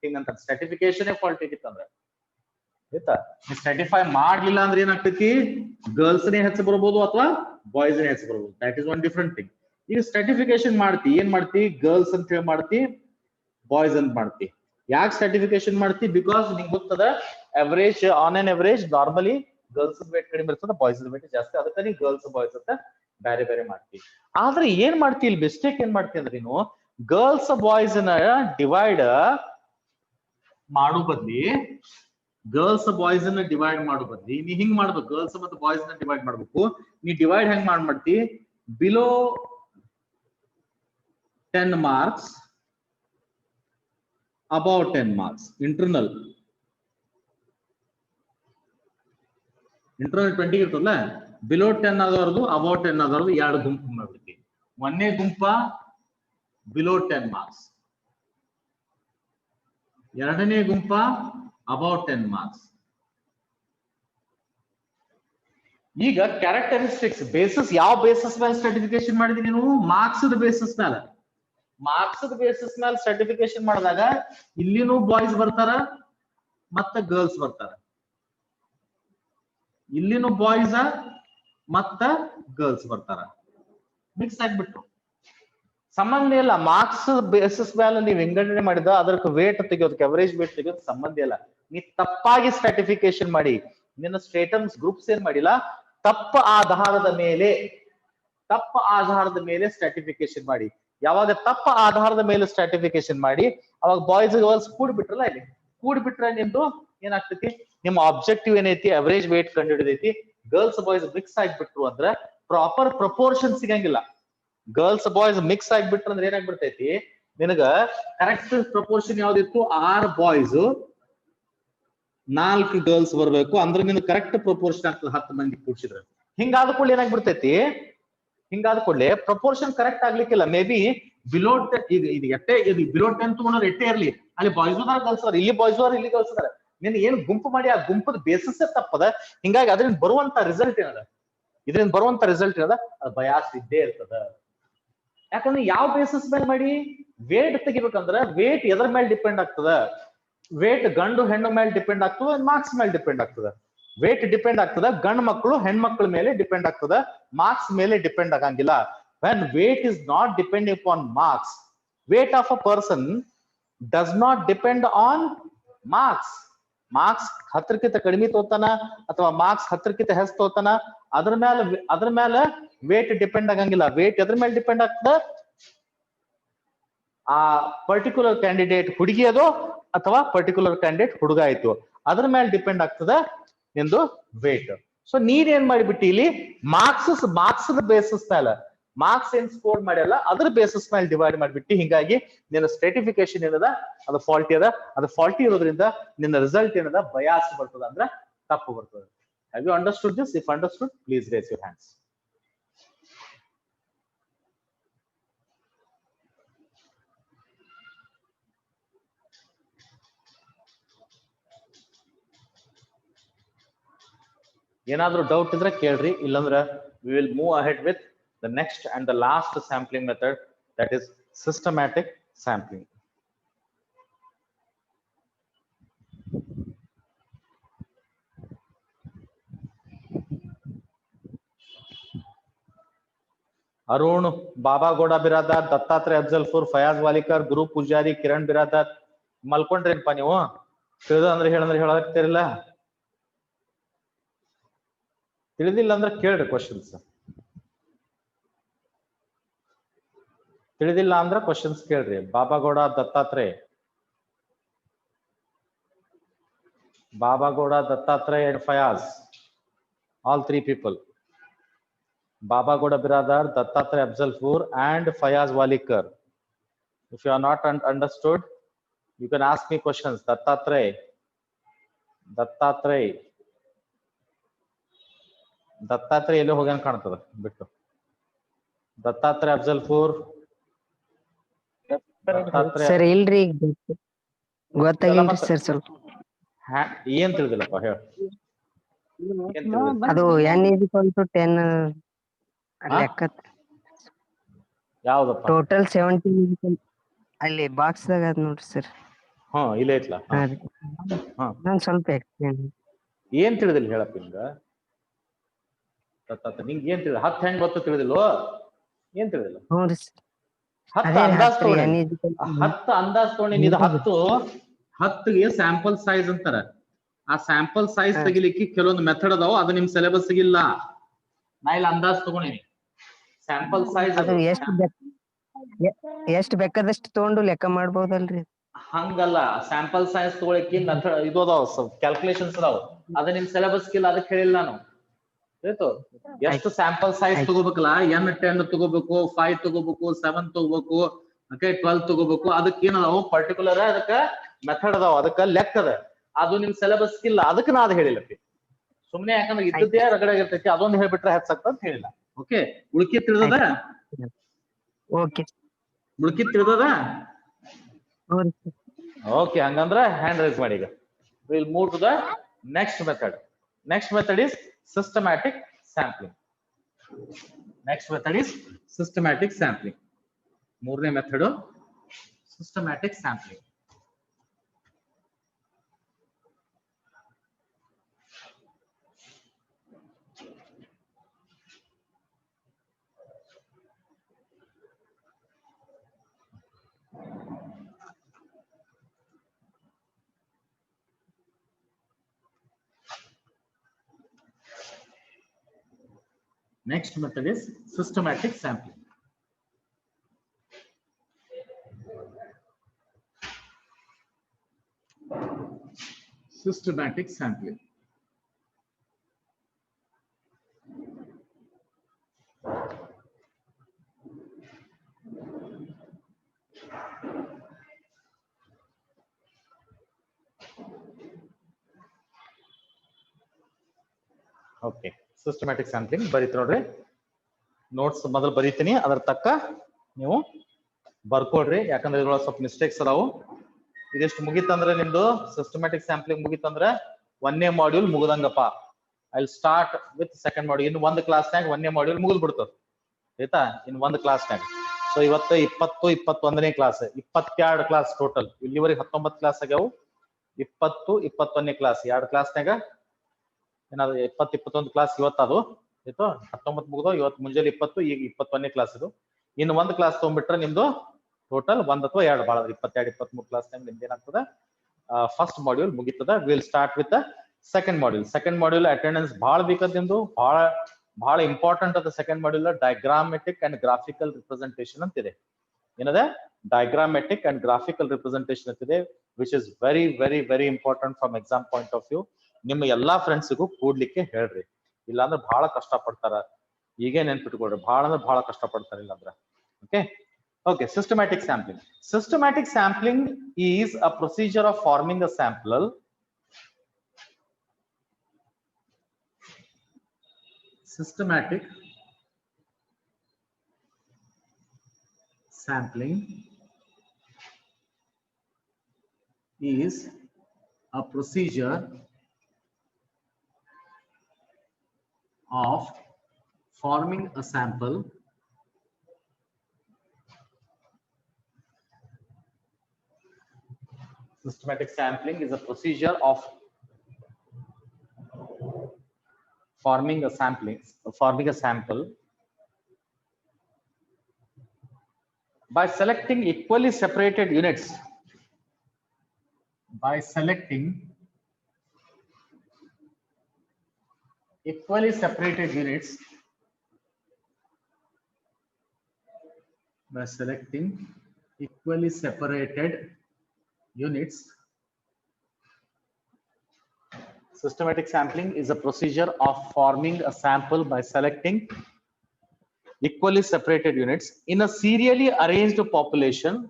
ಹಿಂಗಂತ, ಸ್ಟ್ರಾಟಿಫಿಕೇಶನ್ ಫಾಲ್ಟಿ ಆಗಿತ್ತು ಅಂದ್ರ ಆಯ್ತಾ. ಸ್ಟ್ರಾಟಿಫೈ ಮಾಡ್ಲಿಲ್ಲ ಅಂದ್ರೆ ಏನಾಗ್ತೈತಿ, ಗರ್ಲ್ಸ್ನೇ ಹೆಚ್ಚು ಬರ್ಬೋದು ಅಥವಾ ಬಾಯ್ಸ್ನೇ ಹೆಚ್ಚು ಬರ್ಬೋದು. That is one different thing. ಈಗ ಸ್ಟ್ರಾಟಿಫಿಕೇಶನ್ ಮಾಡ್ತಿ, ಏನ್ ಮಾಡ್ತಿ, ಗರ್ಲ್ಸ್ ಅಂತ ಹೇಳಿ ಮಾಡ್ತಿ, ಬಾಯ್ಸ್ ಅಂತ ಮಾಡ್ತಿ. ಯಾಕೆ ಸ್ಟ್ರಾಟಿಫಿಕೇಶನ್ ಮಾಡ್ತಿ? ಬಿಕಾಸ್ ನಿಂಗೆ ಗೊತ್ತದ average, on an average normally girls weight ಕಡಿಮೆ ಇರ್ತದೆ, ಬಾಯ್ಸ್ ವೇಟ್ ಜಾಸ್ತಿ. ಅದಕ್ಕೆ ನೀ ಗರ್ಲ್ಸ್ ಬಾಯ್ಸ್ ಅಂತ ಬೇರೆ ಬೇರೆ ಮಾಡ್ತಿ. ಆದ್ರೆ ಏನ್ ಮಾಡ್ತಿ, ಇಲ್ಲಿ ಮಿಸ್ಟೇಕ್ ಏನ್ ಮಾಡ್ತಿ ಅಂದ್ರೆ ನೀನು ಗರ್ಲ್ಸ್ ಬಾಯ್ಸ್ ನ ಡಿವೈಡ್ ಮಾಡು ಬದ್ಲಿ ನೀ ಹಿಂಗ್ ಮಾಡ್ಬೇಕು. ಗರ್ಲ್ಸ್ ಮತ್ತು ಬಾಯ್ಸ್ ನ ಡಿವೈಡ್ ಮಾಡ್ಬೇಕು. ನೀ ಡಿವೈಡ್ ಹೆಂಗ್ ಮಾಡ್ತಿ, below 10 marks, above 10 marks. Internal 20 ಇರ್ತದಲ್ಲ, ಬಿಲೋ 10 ಆದವ್ರದ್ದು ಅಬೌವ್ 10 ಆದವ್ರದ್ದು 2 ಗುಂಪು ಮಾಡ್ಬಿಡ್ತೀವಿ. ಒಂದೇ ಗುಂಪ ಬಿಲೋ 10 marks, ಎರಡನೇ ಗುಂಪ ಅಬೌವ್ 10 marks. ಈಗ ಕ್ಯಾರೆಕ್ಟರಿಸ್ಟಿಕ್ಸ್ ಬೇಸಿಸ್, ಯಾವ ಬೇಸಿಸ್ ಮೇಲೆ ಸ್ಟ್ರಾಟಿಫಿಕೇಶನ್ ಮಾಡಿದೀನಿ ನೀನು? ಮಾರ್ಕ್ಸ್ ಬೇಸಿಸ್ ಮೇಲೆ. ಸ್ಟ್ರಾಟಿಫಿಕೇಶನ್ ಮಾಡಿದಾಗ ಇಲ್ಲಿನೂ ಬಾಯ್ಸ್ ಬರ್ತಾರ ಮತ್ತೆ ಗರ್ಲ್ಸ್ ಬರ್ತಾರ, ಇಲ್ಲಿನೂ ಬಾಯ್ಸ್ ಮತ್ತ ಗರ್ಲ್ಸ್ ಬರ್ತಾರ, ಮಿಕ್ಸ್ ಆಗ್ಬಿಟ್ರು. ಸಂಬಂಧ ಇಲ್ಲ. ಮಾರ್ಕ್ಸ್ ಬೇಸಿಸ್ ಮೇಲೆ ನೀವು ವಿಂಗಡಣೆ ಮಾಡಿದ ಅದಕ್ಕೆ ವೇಟ್ ತೆಗಿಯೋದಕ್ಕೆ, ಅವರೇಜ್ ವೇಟ್ ತೆಗಿಯೋದಕ್ಕೆ ಸಂಬಂಧ ಇಲ್ಲ. ನೀ ತಪ್ಪಾಗಿ ಸ್ಟ್ರಾಟಿಫಿಕೇಶನ್ ಮಾಡಿ, ನಿನ್ನ ಸ್ಟೇಟಮ್ಸ್ ಗ್ರೂಪ್ಸ್ ಏನ್ ಮಾಡಿಲ್ಲ, ತಪ್ಪ ಆಧಾರದ ಮೇಲೆ ಸ್ಟ್ರಾಟಿಫಿಕೇಶನ್ ಮಾಡಿ. ಯಾವಾಗ ತಪ್ಪ ಆಧಾರದ ಮೇಲೆ ಸ್ಟ್ರಾಟಿಫಿಕೇಶನ್ ಮಾಡಿ ಅವಾಗ ಬಾಯ್ಸ್ ಗರ್ಲ್ಸ್ ಕೂಡ್ಬಿಟ್ರಲ್ಲ, ಇಲ್ಲಿ ಕೂಡ್ಬಿಟ್ರೆ ನಿಮ್ದು ಏನಾಗ್ತೈತಿ, ನಿಮ್ಮ ಆಬ್ಜೆಕ್ಟಿವ್ ಏನೈತಿ, ಅವರೇಜ್ ವೇಟ್ ಕಂಡು ಹಿಡಿದೈತಿ. ಗರ್ಲ್ಸ್ ಬಾಯ್ಸ್ ಮಿಕ್ಸ್ ಆಗ್ಬಿಟ್ರು ಅಂದ್ರೆ ಪ್ರಾಪರ್ ಪ್ರಪೋರ್ಷನ್ ಸಿಗಂಗಿಲ್ಲ. ಗರ್ಲ್ಸ್ ಬಾಯ್ಸ್ ಮಿಕ್ಸ್ ಆಗ್ಬಿಟ್ರು ಅಂದ್ರೆ ಏನಾಗ್ಬಿಡ್ತೈತಿ, ನಿನಗ ಕರೆಕ್ಟ್ ಪ್ರಪೋರ್ಷನ್ ಯಾವ್ದಿತ್ತು, 6 ಬಾಯ್ಸ್ 4 ಗರ್ಲ್ಸ್ ಬರ್ಬೇಕು ಅಂದ್ರೆ ನಿನ್ ಕರೆಕ್ಟ್ ಪ್ರಪೋರ್ಷನ್ ಆಗ್ತದೆ 10 ಮಂದಿ ಕೂಡ್ಸಿದ್ರೆ. ಹಿಂಗಾದ ಕೂಡಲೇ ಏನಾಗ್ಬಿಡ್ತೈತಿ, ಪ್ರಪೋರ್ಷನ್ ಕರೆಕ್ಟ್ ಆಗ್ಲಿಕ್ಕಿಲ್ಲ. ಮೇ ಬಿ ಬಿಲೋ ಇದು ಎಟ್ಟೆ, ಇದು ಬಿಲೋ 10 ತಗೊಂಡ್ರೆ ಎಟ್ಟೆ ಇರ್ಲಿ, ಅಲ್ಲಿ ಬಾಯ್ಸ್ ಅದಾರ ಗರ್ಲ್ಸ್ ಅದಾರ, ಇಲ್ಲಿ ಬಾಯ್ಸ್ ಅದಾರ ಇಲ್ಲಿ ಗರ್ಲ್ಸ್ ಅದಾರ. ನೀನ್ ಏನ್ ಗುಂಪು ಮಾಡಿ ಆ ಗುಂಪದ ಬೇಸಿಸ್ ತಪ್ಪದ. ಹಿಂಗಾಗಿ ಅದರಿಂದ ಬರುವಂತ ರಿಸಲ್ಟ್ ಏನದ, ಅದು ಬಯಾಸ್ ಇದ್ದೇ ಇರ್ತದ. ಯಾಕಂದ್ರೆ ಯಾವ ಬೇಸಿಸ್ ಮೇಲೆ ಮಾಡಿ ವೇಟ್ ತೆಗಿಬೇಕಂದ್ರೆ ವೇಟ್ ಎದ್ರ ಮೇಲೆ ಡಿಪೆಂಡ್ ಆಗ್ತದ, ವೇಟ್ ಗಂಡು ಹೆಣ್ಣು ಮೇಲೆ ಡಿಪೆಂಡ್ ಆಗ್ತದ, ಮಾರ್ಕ್ಸ್ ಮೇಲೆ ಡಿಪೆಂಡ್ ಆಗ್ತದ. ವೇಟ್ ಡಿಪೆಂಡ್ ಆಗ್ತದ ಗಂಡು ಮಕ್ಕಳು ಹೆಣ್ಮಕ್ಳ ಮೇಲೆ ಡಿಪೆಂಡ್ ಆಗ್ತದ, ಮಾರ್ಕ್ಸ್ ಮೇಲೆ ಡಿಪೆಂಡ್ ಆಗಂಗಿಲ್ಲ. when weight is not depending upon marks, weight of a person does not depend on marks. Marks 10ಕ್ಕಿಂತ ಕಡಿಮೆ ತೋತಾನ ಅಥವಾ ಮಾರ್ಕ್ಸ್ 10ಕ್ಕಿಂತ ಹೆಚ್ಚು ತೋತಾನ, ಅದ್ರ ಮೇಲೆ ವೇಟ್ ಡಿಪೆಂಡ್ ಆಗಂಗಿಲ್ಲ. ವೇಟ್ ಎದ್ರ ಮೇಲೆ ಡಿಪೆಂಡ್ ಆಗ್ತದ, ಆ ಪರ್ಟಿಕ್ಯುಲರ್ ಕ್ಯಾಂಡಿಡೇಟ್ ಹುಡುಗಿ ಅದು ಅಥವಾ ಪರ್ಟಿಕ್ಯುಲರ್ ಕ್ಯಾಂಡಿಡೇಟ್ ಹುಡುಗ ಆಯ್ತು, ಅದ್ರ ಮೇಲೆ ಡಿಪೆಂಡ್ ಆಗ್ತದ ನಿಂದು ವೇಟ್. ಸೊ ನೀನ್ ಏನ್ ಮಾಡಿಬಿಟ್ಟಿ ಇಲ್ಲಿ ಮಾರ್ಕ್ಸ್ ಬೇಸಿಸ್ ಮೇಲೆ ಮಾರ್ಕ್ಸ್ ಏನ್ ಸ್ಕೋರ್ ಮಾಡ್ಯಲ್ಲ ಅದ್ರ ಬೇಸಿಸ್ ಮೇಲೆ ಡಿವೈಡ್ ಮಾಡಿಬಿಟ್ಟು ಹಿಂಗಾಗಿ ನಿನ್ನ ಸ್ಟ್ರೇಟಿಫಿಕೇಶನ್ ಏನದ ಅದು ಫಾಲ್ಟಿ ಅದ, ಅದು ಫಾಲ್ಟಿ ಇರೋದ್ರಿಂದ ನಿನ್ನ ರಿಸಲ್ಟ್ ಏನದ ಬಯಾಸ್ ಬರ್ತದ, ಅಂದ್ರೆ ತಪ್ಪು ಬರ್ತದೆ. Have you understood this? If understood please raise your hands. ಏನಾದ್ರೂ ಡೌಟ್ ಇದ್ರೆ ಕೇಳ್ರಿ, ಇಲ್ಲಂದ್ರೆ we will move ahead with the next and the last sampling method, that is systematic sampling. Arun ಬಾಬಾ ಗೌಡ ಬಿರಾದಾರ್, ದತ್ತಾತ್ರೇಯ ಅಫ್ಜಲ್ಪುರ್, ಫಯಾಜ್ ವಾಲಿಕರ್, ಗುರು ಪೂಜಾರಿ, ಕಿರಣ್ ಬಿರಾದಾರ್. ಮಲ್ಕೊಂಡ್ರೇನ್ಪ ನೀವು? ತಿಳಿದ ಅಂದ್ರೆ ಹೇಳಕ್ತಿರಲ್ಲ, ತಿಳಿದಿಲ್ಲ ಅಂದ್ರೆ ಕೇಳ್ರಿ ಕ್ವಶನ್ಸ್. ತಿಳಿದಿಲ್ಲ ಅಂದ್ರೆ ಕ್ವಶನ್ಸ್ ಕೇಳ್ರಿ. ಬಾಬಾ Gowda, Dattatreya, and Fayaz, all three people. Baba Gowda Biradar, Dattatreya Afzalpur and Fayaz Walikar. If you are not understood, you can ask me questions. Dattatreya ಎಲ್ಲೋ ಹೋಗ್ಯಾನ ಕಾಣ್ತದ ಬಿಟ್ಟು. ದತ್ತಾತ್ರೇಯ ಅಫ್ಜಲ್ಪುರ್ ಸರ್ ಇಲ್ರಿ, ಗೊತ್ತಾಗಿಲ್ರಿ ಸರ್. ಸ್ವಲ್ಪ ಏನ್ ತಿಳಿದಿಲ್ಲಪ್ಪ ಹೇಳ. ಅದು n=10 ಲೆಕ್ಕ. ಯಾವ್ದಪ್ಪ? ಟೋಟಲ್ 17 ಅಲ್ಲಿ ಬಾಕ್ಸ್ ದಾಗ ಅದ ನೋಡ್ರಿ ಸರ್. ಹಾ ಇಲ್ಲೇ ಐತ್ಲಾ? ನಾನು ಸ್ವಲ್ಪ ಎಕ್ಸ್ಪ್ಲೇನ್. ಏನ್ ತಿಳಿದಿಲ್ಲ ಹೇಳಪ್ಪ ಹಿಂಗ. ನಿಂಗೆ ಏನ್ ತಿಳಿದ? 10 ಹೆಂಗ್ ಗೊತ್ತು ತಿಳಿದಿಲ್ವೋ? ಏನ್ ತಿಳಿದಿಲ್ಲ? ಹ್ಞೂ ಸರ್. 10 ಅಂದಾಜ್ ತಗೊಂಡಿ. ಇದು 10ಗೆ ಸ್ಯಾಂಪಲ್ ಸೈಜ್ ಅಂತಾರ. ಆ ಸ್ಯಾಂಪಲ್ ಸೈಜ್ ತೆಗಿಲಿಕ್ಕೆ ಕೆಲವೊಂದು ಮೆಥಡ್ ಅದಾವ, ಅದು ನಿಮ್ ಸಿಲೆಬಸ್ ಇಲ್ಲ. ನಾ ಇಲ್ಲಿ ಅಂದಾಜ್ ತಗೊಂಡಿನಿ. ಸ್ಯಾಂಪಲ್ ಸೈಜ್ ಅದು ಎಷ್ಟು ಬೇಕಾದಷ್ಟು ತಗೊಂಡು ಲೆಕ್ಕ ಮಾಡ್ಬೋದಲ್ರಿ? ಹಂಗಲ್ಲ, ಸ್ಯಾಂಪಲ್ ಸೈಜ್ ತಗೊಳಕ್ಕೆ ಮೆಥಡ್ ಇದು ಅದಾವ, ಕ್ಯಾಲ್ಕುಲೇಷನ್ಸ್ ಅದಾವ. ಅದು ನಿಮ್ ಸಿಲೆಬಸ್ ಇಲ್ಲ, ಅದಕ್ಕೆ ಹೇಳಿಲ್ಲ ನಾನು. ಆಯ್ತು? ಎಷ್ಟು ಸ್ಯಾಂಪಲ್ ಸೈಜ್ ತಗೋಬೇಕಲ್ಲ, N10 ತಗೋಬೇಕು, 5 ತಗೋಬೇಕು, 7 ತಗೋಬೇಕು, 12 ತಗೋಬೇಕು. ಅದಕ್ಕೆ ಏನದಾವ ಪರ್ಟಿಕ್ಯುಲರ್, ಅದಕ್ಕ ಮೆಥಡ್ ಅದಾವ, ಅದಕ್ಕ ಲೆಕ್ಕ ಅದ. ಅದು ನಿಮ್ ಸಿಲೆಬಸ್ ಇಲ್ಲ, ಅದಕ್ಕೆ ನಾ ಅದು ಹೇಳಿಲ್ಲಪ್ಪಿ. ಸುಮ್ನೆ ಯಾಕಂದ್ರೆ ಇದ್ದದ್ದೇ ರಗಡಾಗಿರ್ತೈತಿ, ಅದೊಂದು ಹೇಳ್ಬಿಟ್ರೆ ಹೆಚ್ಚಾಗ್ತದ ಅಂತ ಹೇಳಿಲ್ಲ. ಓಕೆ, ಉಳ್ಕಿ ತಿಳಿದದ? ಉಳ್ಕಿ ತಿಳಿದದ? ಓಕೆ, ಹಂಗಂದ್ರೆ ಹ್ಯಾಂಡ್ ರೈಸ್ ಮಾಡಿ. ಈಗ will move to the next method. Next method is systematic sampling. ಮೂರನೇ method systematic sampling. Next method is systematic sampling. Systematic sampling. Okay, systematic sampling ಬರೀತಿ ನೋಡ್ರಿ. ನೋಟ್ಸ್ ಮೊದಲು ಬರೀತೀನಿ, ಅದರ ತಕ್ಕ ನೀವು ಬರ್ಕೊಡ್ರಿ. ಯಾಕಂದ್ರೆ ಇದ್ರೊಳಗೆ ಸ್ವಲ್ಪ ಮಿಸ್ಟೇಕ್ಸ್ ಅದಾವು. ಇದೆಷ್ಟು ಮುಗಿತಂದ್ರೆ ನಿಮ್ದು ಸಿಸ್ಟಮ್ಯಾಟಿಕ್ ಸ್ಯಾಂಪ್ಲಿಂಗ್ ಮುಗಿತಂದ್ರೆ 1ನೇ ಮಾಡ್ಯೂಲ್ ಮುಗಿದಂಗಪ್ಪ. I will start with second module. ಇನ್ನು ಒಂದು ಕ್ಲಾಸ್ನಾಗ 1ನೇ ಮಾಡ್ಯೂಲ್ ಮುಗಿದ್ ಬಿಡ್ತದೆ, ಆಯ್ತಾ? ಇನ್ನು ಒಂದು ಕ್ಲಾಸ್ನಾಗ. ಸೊ ಇವತ್ತು 20, 21ನೇ ಕ್ಲಾಸ್, 22 ಕ್ಲಾಸ್ ಟೋಟಲ್. ಇಲ್ಲಿವರೆಗೆ 19 ಕ್ಲಾಸ್ ಆಗ್ಯಾವು. 20, 21ನೇ ಕ್ಲಾಸ್, 2 ಕ್ಲಾಸ್ನಾಗ ಏನಾದ್ರು 20, 21 ಕ್ಲಾಸ್ ಇವತ್ತದು ಆಯ್ತು. 19 ಮುಗಿದು ಇವತ್ತು ಮುಂಜಾನೆ 20, ಈಗ 21ನೇ ಕ್ಲಾಸ್ ಇದು. ಇನ್ನು ಒಂದು ಕ್ಲಾಸ್ ತಗೊಂಡ್ಬಿಟ್ರೆ ನಿಮ್ದು ಟೋಟಲ್ 1 ಅಥವಾ 2 ಭಾಳ 22, 23 ಕ್ಲಾಸ್ ಟೈಮ್ ನಿಮ್ದು ಏನಾಗ್ತದೆ, ಫಸ್ಟ್ ಮಾಡ್ಯೂಲ್ ಮುಗಿತದ. Will start with second module. Second module attendance ಭಾಳ ಬೇಕದ್ ನಿಮ್ದು, ಭಾಳ ಇಂಪಾರ್ಟೆಂಟ್ ಅದ. Second module diagrammatic and graphical representation ಅಂತಿದೆ. ಏನದೆ? ಡಯಾಗ್ರಾಮೆಟಿಕ್ ಅಂಡ್ ಗ್ರಾಫಿಕಲ್ ರಿಪ್ರೆಸೆಂಟೇಷನ್ ಅಂತಿದೆ, which is very very very important from exam point of view. ನಿಮ್ಮ ಎಲ್ಲಾ ಫ್ರೆಂಡ್ಸ್ಗೂ ಕೂಡ್ಲಿಕ್ಕೆ ಹೇಳ್ರಿ. ಇಲ್ಲಾಂದ್ರೆ ಬಹಳ ಕಷ್ಟ ಪಡ್ತಾರ. ಈಗ ನೆನ್ಪಿಟ್ಕೊಳ್ರಿ, ಬಹಳ ಅಂದ್ರೆ ಬಹಳ ಕಷ್ಟ ಪಡ್ತಾರೆ ಇಲ್ಲಾಂದ್ರೆ. Okay, systematic sampling. Systematic sampling is a procedure of forming a sample systematic sampling is a procedure of forming a sample systematic sampling is a procedure of forming a sample by selecting equally separated units by selecting equally separated units Systematic sampling is a procedure of forming a sample by selecting equally separated units in a serially arranged population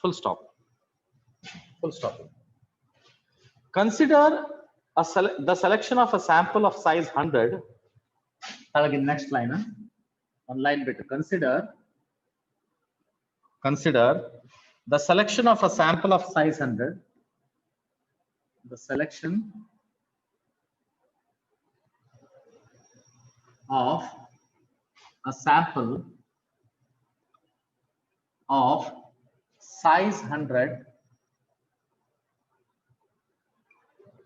full stop. Consider the selection of a sample of size 100. Again, next line, one line bit. Consider the selection of a sample of size 100. The selection of a sample of size 100.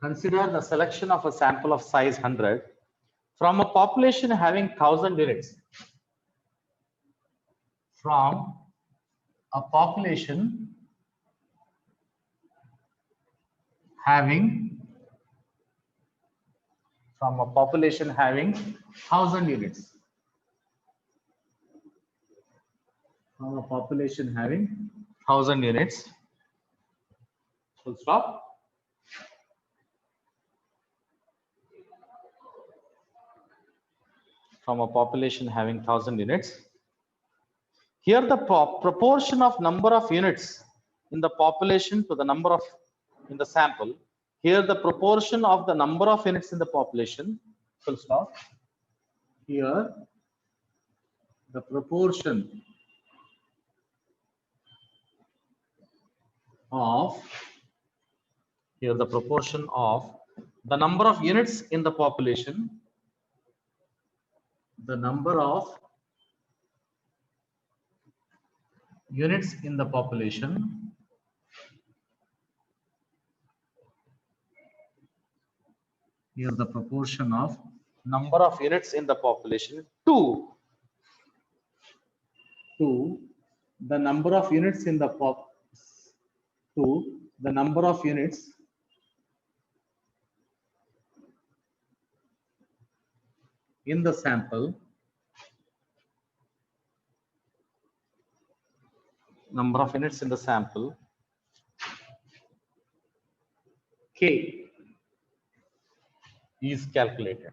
Consider the selection of a sample of size 100 from a population having 1000 units. From a population having 1000 units. From a population having 1000 units. Full stop. From a population having 1000 units. Here the proportion of number of units in the population to the number of in the sample. Here the proportion of the number of units in the population. Full stop. Here the proportion of the number of units in the population. The number of units in the population here the proportion of number of units in the population to the number of units in the number of units in the sample. Number of units in the sample K is calculated.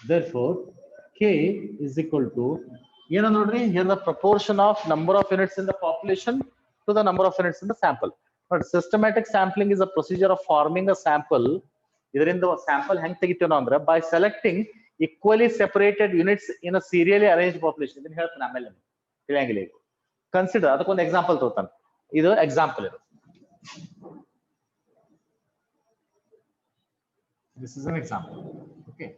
Therefore, K is equal to here the proportion of number of units in the population to the number of units in the sample. But systematic sampling is a procedure of forming a sample. ಇದರಿಂದ sample ಹೆಂಗ್ ತೆಗಿತೀವಿ ನಾವು ಅಂದ್ರೆ by selecting equally separated units in a serially arranged population. ಇದನ್ನ ಹೇಳ್ತೀನಿ ಆಮೇಲೆ ತಿಳಿಯಂಗಿಲ್ಲ ಈಗ. Consider ಅದಕ್ಕೊಂದು ಎಕ್ಸಾಂಪಲ್ ತಗೋತಾನೆ. ಇದು ಎಕ್ಸಾಂಪಲ್ ಇದು. This is an example. Okay.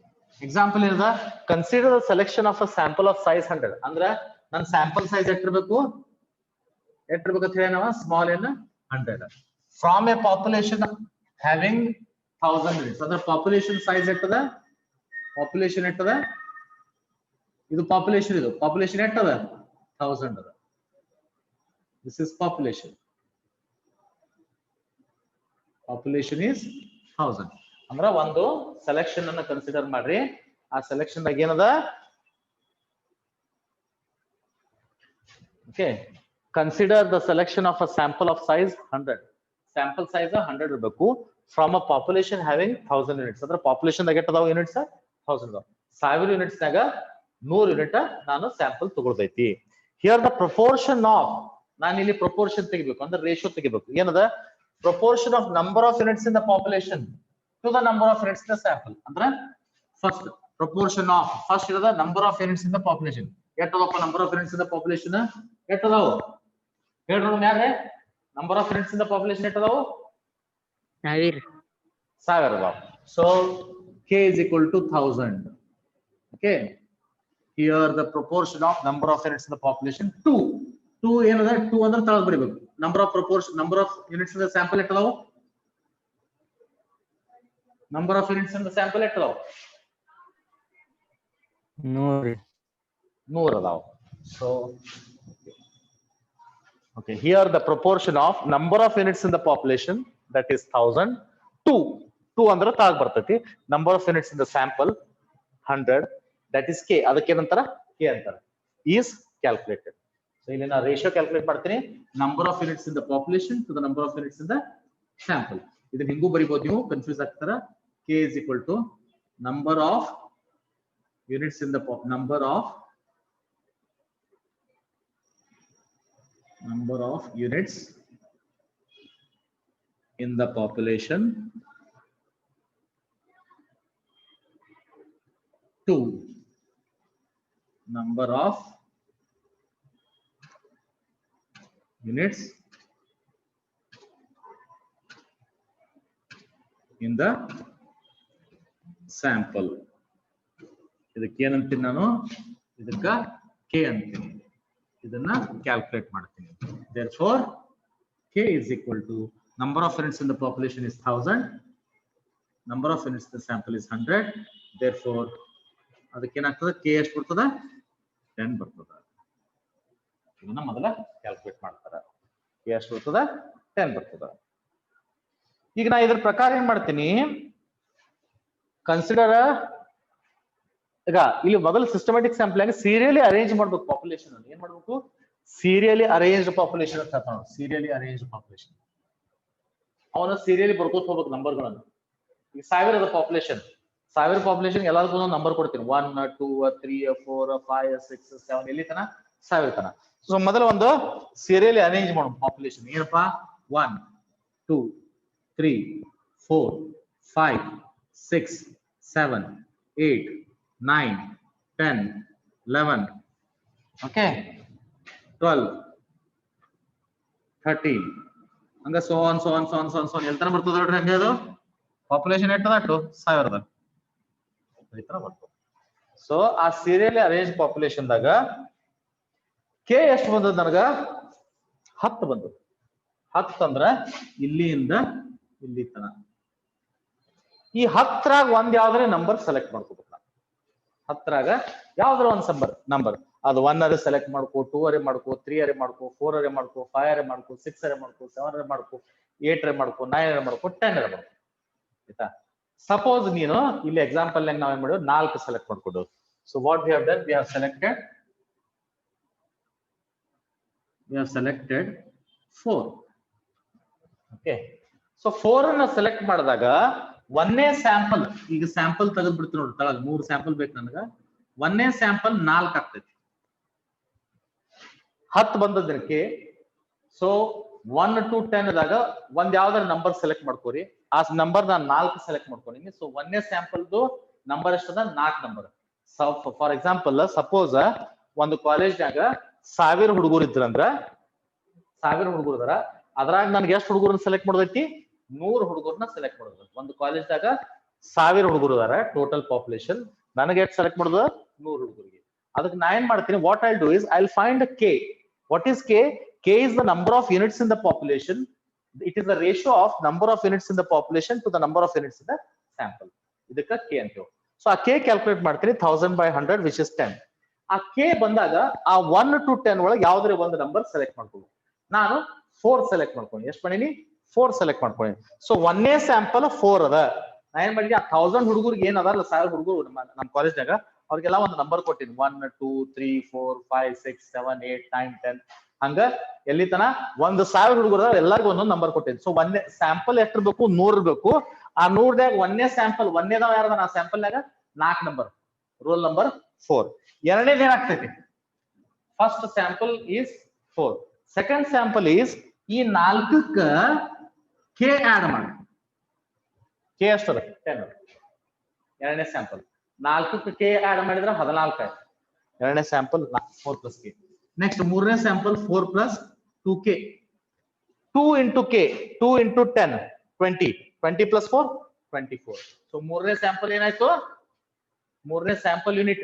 Example is the consider the selection of a sample of size 100. ಅಂದ್ರೆ ನನ್ನ sample size ಎಷ್ಟಿರಬೇಕು ಅಂತ ಹೇಳಿ ನಾವು small n 100 from a population having 1000 units. ಅಂದ್ರೆ population size ಎಷ್ಟದ? Population ಎಷ್ಟದ? ಇದು ಪಾಪ್ಯುಲೇಷನ್, ಇದು ಪಾಪ್ಯುಲೇಷನ್ ಎಷ್ಟು ಅದ 1000 ಅದ. This is population. Population is 1000. ಅಂದ್ರ ಒಂದು ಸೆಲೆಕ್ಷನ್ ಅನ್ನ ಕನ್ಸಿಡರ್ ಮಾಡ್ರಿ. ಆ ಸೆಲೆಕ್ಷನ್ ದಾಗ ಏನದ, okay, consider the selection of a sample of size 100. Sample size 100 ಇರಬೇಕು from a population having 1000 units. ಅಂದ್ರೆ ಪಾಪ್ಯುಲೇಷನ್ ದಾಗ ಎಷ್ಟು ಅದಾವ ಯೂನಿಟ್ಸ್ 1000 ಅದಾವ. 1000 ಯೂನಿಟ್ಸ್ ನಾಗ 100 ಯೂನಿಟ್ ನಾನು ಸ್ಯಾಂಪಲ್ ತಗೊಳ್ತೈತಿ. ಹಿಯರ್ ದ ಪ್ರಪೋರ್ಷನ್ ಆಫ್, ನಾನು ಇಲ್ಲಿ ಪ್ರಪೋರ್ಷನ್ ತೆಗಿಬೇಕು ಅಂದ್ರೆ ರೇಷಿಯೋ ತೆಗಿಬೇಕು. ಏನದ, proportion of number of units in the population to the number of units in the sample. ಅಂದ್ರೆ ಫಸ್ಟ್ ಪ್ರಪೋರ್ಷನ್ ಆಫ್, ಫಸ್ಟ್ ಇರದ number of units in the population. ಎಷ್ಟದಪ್ಪ number of units in the population? ಎಷ್ಟದಾವು ಹೇಳ್ರಿ ಯಾರೇ? Number of units in the population ಎಷ್ಟದಾವು? 1000 ಅದಾವ. So k is equal to 1000. Okay, here the proportion of number of units in the population 2 ಏನದ, 2 ಅಂದ್ರೆ ತಳಗ ಬರಿಬೇಕು. Number of proportion, number of units in the sample ಎಷ್ಟದಾವು? Number of units in the sample ಎಷ್ಟದಾವು? 100 ಅದಾವ. So okay, here the proportion of number of units in the population, that is 1000, 2 ಅಂದ್ರೆ ತಾಗ ಬರ್ತೈತಿ. Number of units in the sample 100, that is k. ಅದಕ್ಕೆ ಏನಂತಾರ? k ಅಂತಾರ. is calculated. So ಇಲ್ಲಿ ನಾನು ratio calculate ಮಾಡ್ತೀನಿ. Number of units in the population to the number of units in the sample. ಇದನ್ನ ಹಿಂಗೂ ಬರಿಬಹುದು, ನೀವು ಕನ್ಫ್ಯೂಸ್ ಆಗ್ತಾರ. k is equal to number of units in the number of units in the population to number of units in the sample. ಇದಕ್ಕೆ ಏನಂತೀನಿ ನಾನು? ಇದಕ್ಕ k ಅಂತೀನಿ. ಇದನ್ನ calculate ಮಾಡ್ತೀನಿ. Therefore k is equal to number of units in the population is 1000, number of units in the sample is 100. Therefore ಅದಕ್ಕೆ ಏನಾಗ್ತದೆ? k ಎಷ್ಟು ಬರ್ತದ? 10 ಬರ್ತದ. ಇದನ್ನ ಮೊದಲ ಕ್ಯಾಲ್ಕುಲೇಟ್ ಮಾಡ್ತಾರ. k ಎಷ್ಟು ಬರ್ತದ? 10 ಬರ್ತದ. ಈಗ ನಾ ಇದ್ರ ಪ್ರಕಾರ ಏನ್ ಮಾಡ್ತೀನಿ? ಕನ್ಸಿಡರ್, ಈಗ ಇಲ್ಲಿ ಮೊದಲು ಸಿಸ್ಟಮ್ಯಾಟಿಕ್ ಸ್ಯಾಂಪಲ್ ಆಗಿ ಸೀರಿಯಲಿ ಅರೇಂಜ್ ಮಾಡ್ಬೇಕು. ಪಾಪ್ಯುಲೇಷನ್ ಅನ್ನು ಏನ್ ಮಾಡ್ಬೇಕು? ಸೀರಿಯಲಿ ಅರೇಂಜ್ಡ್ ಪಾಪ್ಯುಲೇಷನ್ ಅಂತ ಹೇಳ್ತಾವ. ಸೀರಿಯಲಿ ಅರೇಂಜ್ಡ್ ಪಾಪ್ಯುಲೇಷನ್ ಅವನ ಸೀರಿಯಲಿ ಬರ್ಕೋತ ಹೋಗ್ಬೇಕು ನಂಬರ್ಗಳನ್ನು. ಈಗ 1000 ಪಾಪ್ಯುಲೇಷನ್, 1000 ಪಾಪ್ಯುಲೇಷನ್ ಎಲ್ಲದಕ್ಕೂ ಒಂದು ನಂಬರ್ ಕೊಡ್ತೀನಿ. 1 2 3 4 5 6 7 ಎಲ್ಲಿ ತನ? 1000 ತನ. ಸೊ ಮೊದಲ ಒಂದು ಸೀರಿಯಲಿ ಅರೇಂಜ್ ಮಾಡೋಣ ಪಾಪ್ಯುಲೇಷನ್. ಏನಪ್ಪಾ? 1 2 3 4 5 6 7 8 9 10 11 okay 12 13 ಹಂಗ so on ಎಲ್ತನ ಬರ್ತದ ನೋಡ್ರಿ. ಹಂಗೆ ಅದು ಪಾಪ್ಯುಲೇಷನ್ ಎಷ್ಟದ? 1000 ಈ ತರ ಬರ್ತದೆ. ಸೊ ಆ ಸೀರಿಯಲಿ ಅರೇಂಜ್ ಪಾಪ್ಯುಲೇಷನ್ ದಾಗ k ಎಷ್ಟು ಬಂದದ? ನನಗ 10 ಬಂದದ. 10 ಅಂದ್ರ ಇಲ್ಲಿಂದ ಇಲ್ಲಿ ತನ. ಈ 10ರಾಗ ಒಂದ್ ಯಾವ್ದಾರೆ ನಂಬರ್ ಸೆಲೆಕ್ಟ್ ಮಾಡ್ಕೋಬೇಕು. 10ರಾಗ ಯಾವ್ದಾರ ಒಂದ್ ನಂಬರ್ ಅದು 1 ಅರೆ ಸೆಲೆಕ್ಟ್ ಮಾಡ್ಕೋ, 2 ಅರೆ ಮಾಡ್ಕೋ, 3 ಅರೆ ಮಾಡ್ಕೋ, 4 ಅರೆ ಮಾಡ್ಕೋ, 5 ಅರೆ ಮಾಡ್ಕೋ, 6 ಅರೆ ಮಾಡ್ಕೋ, 7 ಅರೆ ಮಾಡ್ಕೋ, 8 ಅರೆ ಮಾಡ್ಕೋ, 9 ಅರೆ ಮಾಡ್ಕೋ, 10 ಅರೆ ಮಾಡ್ಕೋ. ಆಯ್ತಾ? ಸಪೋಸ್ ನೀನು ಇಲ್ಲಿ ಎಕ್ಸಾಂಪಲ್ ನಾವ್ ಏನ್ ಮಾಡಿದ್ವಿ? 4 ಸೆಲೆಕ್ಟ್ ಮಾಡ್ಕೊಂಡು. So what we have done? We have selected 4. Okay, so 4 ಅನ್ನ ಸೆಲೆಕ್ಟ್ ಮಾಡಿದಾಗ ಒಂದೇ ಸ್ಯಾಂಪಲ್, ಈಗ ಸ್ಯಾಂಪಲ್ ತೆಗೆದು ಬಿಡ್ತೀನಿ ನೋಡಿ. ತಳಗ 3 ಸ್ಯಾಂಪಲ್ ಬೇಕು ನನಗ. ಒಂದೇ ಸ್ಯಾಂಪಲ್ 4 ಆಗ್ತೈತಿ. 10 ಬಂದದಕ್ಕೆ ಸೊ 1 to 10 ದಾಗ ಒಂದ್ ಯಾವ್ದಾರ ನಂಬರ್ ಸೆಲೆಕ್ಟ್ ಮಾಡ್ಕೋರಿ. ಆ ನಂಬರ್ ನಾನು 4 ಸೆಲೆಕ್ಟ್ ಮಾಡ್ಕೊಂಡಿನಿ. ಸೊ ಒಂದೇ ಸ್ಯಾಂಪಲ್ದು ನಂಬರ್ ಎಷ್ಟದ? 4 ನಂಬರ್. ಫಾರ್ ಎಕ್ಸಾಂಪಲ್, ಸಪೋಸ್ ಒಂದು ಕಾಲೇಜ್ನಾಗ 1000 ಹುಡುಗರು ಇದ್ರಂದ್ರ 1000 ಹುಡುಗರು ಅದಾರ. ಅದ್ರಾಗ ನನ್ಗೆ ಎಷ್ಟು ಹುಡುಗರನ್ನ ಸೆಲೆಕ್ಟ್ ಮಾಡೋದೈತಿ? 100 ಹುಡುಗರನ್ನ ಸೆಲೆಕ್ಟ್ ಮಾಡೋದು. ಒಂದು ಕಾಲೇಜ್ದಾಗ 1000 ಹುಡುಗರು ಅದಾರ ಟೋಟಲ್ ಪಾಪ್ಯುಲೇಷನ್. ನನಗೆ ಎಷ್ಟು ಸೆಲೆಕ್ಟ್ ಮಾಡೋದು? 100 ಹುಡುಗರಿಗೆ. ಅದಕ್ಕೆ ನಾ ಏನ್ ಮಾಡ್ತೀನಿ? What I do is I will find k. What is k? k is the number of units in the population. It is the ratio of number of units in the population to the number of units in the sample. ಇದಕ್ಕ k ಅಂತೀವಿ. So ಆ k calculate ಮಾಡ್ತೀನಿ. 1000 by 100 which is 10. ಆ K ಬಂದಾಗ ಆ 1 to 10 ಒಳಗೆ ಯಾವ್ದಾರ ಒಂದು ನಂಬರ್ ಸೆಲೆಕ್ಟ್ ಮಾಡ್ಕೊಳ್ಳಿ. ನಾನು 4 ಸೆಲೆಕ್ಟ್ ಮಾಡ್ಕೊಂಡು ಎಷ್ಟು ಮಾಡೀನಿ 4 ಸೆಲೆಕ್ಟ್ ಮಾಡ್ಕೊಂಡಿ. ಸೊ ಒಂದೇ ಸ್ಯಾಂಪಲ್ 4 ಅದ. ನಾ ಏನ್ ಮಾಡಿದ್ವಿ ಆ 1000 ಹುಡುಗರಿಗೆ ಏನ್ ಅದಾರಲ್ಲ 1000 ಹುಡುಗರು ನಮ್ಮ ಕಾಲೇಜ್ನಾಗ ಅವ್ರಿಗೆಲ್ಲ ಒಂದು ನಂಬರ್ ಕೊಟ್ಟಿನಿ 1 2 3 4 5 6 7 8 9 10 ಹಂಗ ಎಲ್ಲಿ ತನ 1000 ಹುಡುಗರು ಎಲ್ಲರಿಗೂ ಒಂದೊಂದು ನಂಬರ್ ಕೊಟ್ಟಿನಿ. ಸೊ ಒಂದೇ ಸ್ಯಾಂಪಲ್ ಎಷ್ಟು ಇರ್ಬೇಕು 100 ಇರ್ಬೇಕು. ಆ 100ದಾಗ ಒಂದೇ ಸ್ಯಾಂಪಲ್ ಒಂದೇದಾವ ಯಾರದ ಆ ಸ್ಯಾಂಪಲ್ನಾಗ 4 ನಂಬರ್ ರೋಲ್ ನಂಬರ್ 4. ಎರಡನೇದು ಏನಾಗ್ತೈತಿ first sample is 4. Second sample is ಈ 4ಕ್ಕ ಕೆ ಆಡ್ ಮಾಡಿ. ಕೆ ಎಷ್ಟದ 10. ಎರಡನೇ ಸ್ಯಾಂಪಲ್ 4ಕ್ಕೆ ಕೆ ಆಡ್ ಮಾಡಿದ್ರೆ 14 ಆಯ್ತು. ಎರಡನೇ ಸ್ಯಾಂಪಲ್ 4 ಪ್ಲಸ್ ಕೆ. ನೆಕ್ಸ್ಟ್ ಮೂರನೇ sample 4 plus 2k 2 into K 2 into 10 20 20 plus 4 24. So ಮೂರನೇ ಸ್ಯಾಂಪಲ್ ಏನಾಯ್ತು ಮೂರನೇ ಸ್ಯಾಂಪಲ್ ಯೂನಿಟ್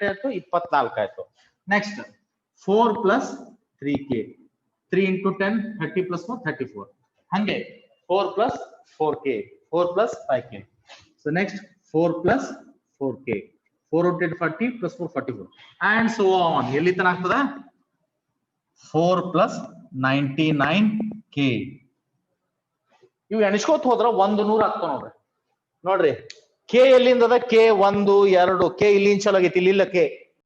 ಆಯ್ತು 24 ಆಯ್ತು. Next 4 plus 3k 3 into 10 30 plus 4 34. ಹಂಗೆ 4 plus 4k 4 plus 5k. So next 4 plus 4k 4 rotated 40 plus 4 44 and so on. ಎಲ್ಲಿ ತನ ಆಗ್ತದ 4 plus 99k. ಇವು ಎಣಿಸ್ಕೋತ ಹೋದ್ರ 100 ಆಗ್ತಾವ ನೋಡ್ರಿ. ನೋಡ್ರಿ ಕೆ ಎಲ್ಲಿಂದ ಅದ ಕೆ 1 2 ಕೆ ಇಲ್ಲಿಂದ ಚಲೋ ಆಗೈತಿ ಇಲ್ಲಿ ಇಲ್ಲ ಕೆ